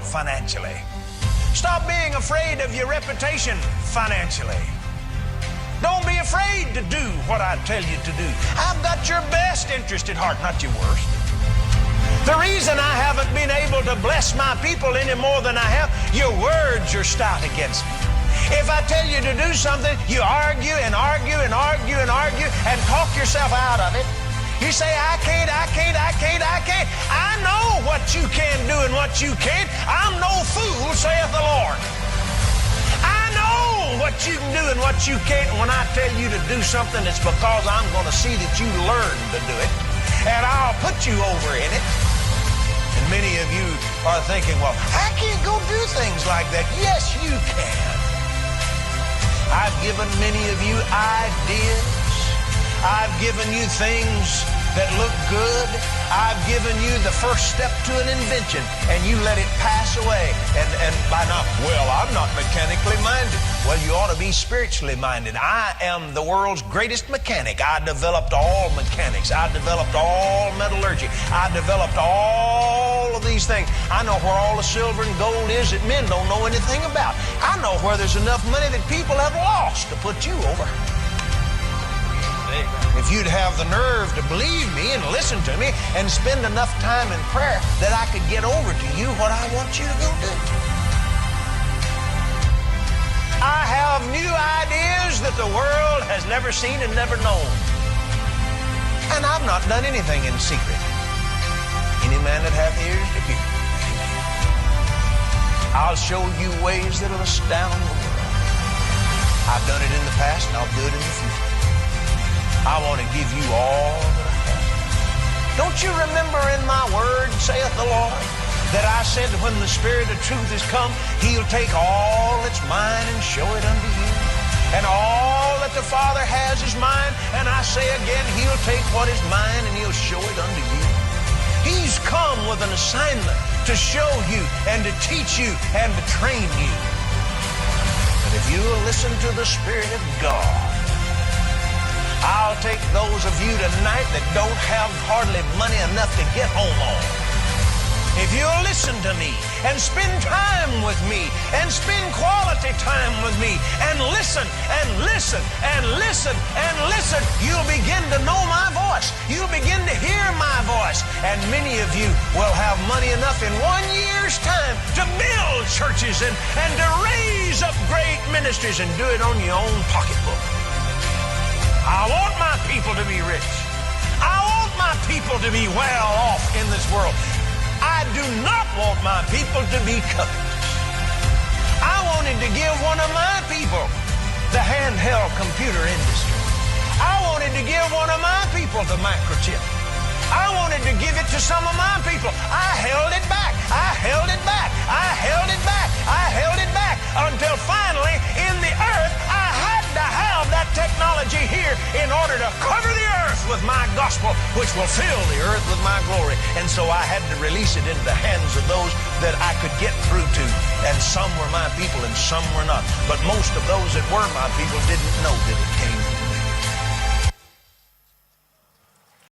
world financially. Stop being afraid of your reputation financially. Don't be afraid to do what I tell you to do. I've got your best interest at heart, not your worst. The reason I haven't been able to bless my people any more than I have, your words are stout against me. If I tell you to do something, you argue and argue and argue and argue and talk yourself out of it. You say, I can't. I know what you can do and what you can't. I'm no fool, saith the Lord. I know what you can do and what you can't. And when I tell you to do something, it's because I'm going to see that you learn to do it. And I'll put you over in it. And many of you are thinking, well, I can't go do things like that. Yes, you can. I've given many of you ideas. I've given you things that look good. I've given you the first step to an invention, and you let it pass away. And by now, well, I'm not mechanically minded. Well, you ought to be spiritually minded. I am the world's greatest mechanic. I developed all mechanics. I developed all metallurgy. I developed all of these things. I know where all the silver and gold is that men don't know anything about. I know where there's enough money that people have lost to put you over. If you'd have the nerve to believe me and listen to me and spend enough time in prayer that I could get over to you what I want you to go do. I have new ideas that the world has never seen and never known. And I've not done anything in secret. Any man that hath ears to hear. I'll show you ways that'll astound the world. I've done it in the past and I'll do it in the future. I want to give you all that I have. Don't you remember in my word, saith the Lord, that I said when the Spirit of truth is come, He'll take all that's mine and show it unto you. And all that the Father has is mine. And I say again, He'll take what is mine and He'll show it unto you. He's come with an assignment to show you and to teach you and to train you. But if you'll listen to the Spirit of God, I'll take those of you tonight that don't have hardly money enough to get home on. If you'll listen to me and spend time with me and spend quality time with me and listen and listen and listen and listen, you'll begin to know my voice. You'll begin to hear my voice. And many of you will have money enough in 1 year's time to build churches and to raise up great ministries and do it on your own pocketbook. I want my people to be rich. I want my people to be well off in this world. I do not want my people to be covetous. I wanted to give one of my people the handheld computer industry. I wanted to give one of my people the microchip. I wanted to give it to some of my people. I held it back. I held it back. I held it back. I held it back until finally in the earth I had to have that technology here in order to cover the earth with my gospel, which will fill the earth with my glory. And so I had to release it into the hands of those that I could get through to. And some were my people and some were not. But most of those that were my people didn't know that it came from